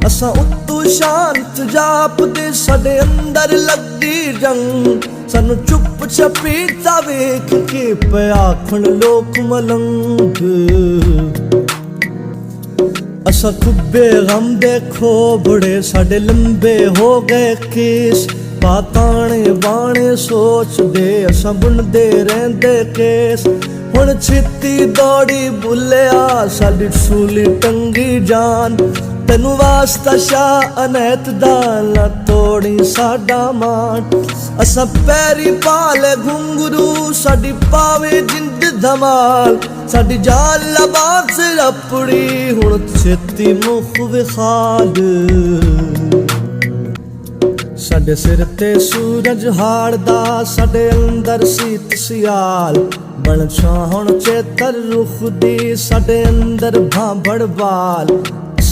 असा उत्तू शांत जापदे साडे अंदर लगदी जंग सानू चुप छपीता वेख के पे आखण लोक मलंग असा खुब्बे गम देखो बड़े साडे लंबे हो गए केस पाताने बाणे सोच दे असा बुनदे रहंदे केस हुण छित्ती दौड़ी बुलिया साडी सूली टंगी जान तेनू वास्ता शाह अनैत दा ना तोड़ी साडा मान असा पैरी पाले घुंगरू साडी पावे जिंद धमाल साडी जान लबात से अपड़ी हुण छित्ती मुख विखाल साडे सिर ते सूरज हाड़दा साडे अंदर सीत सियाल बन छाहण चेतर रुख दी साडे अंदर भांभड़ बाल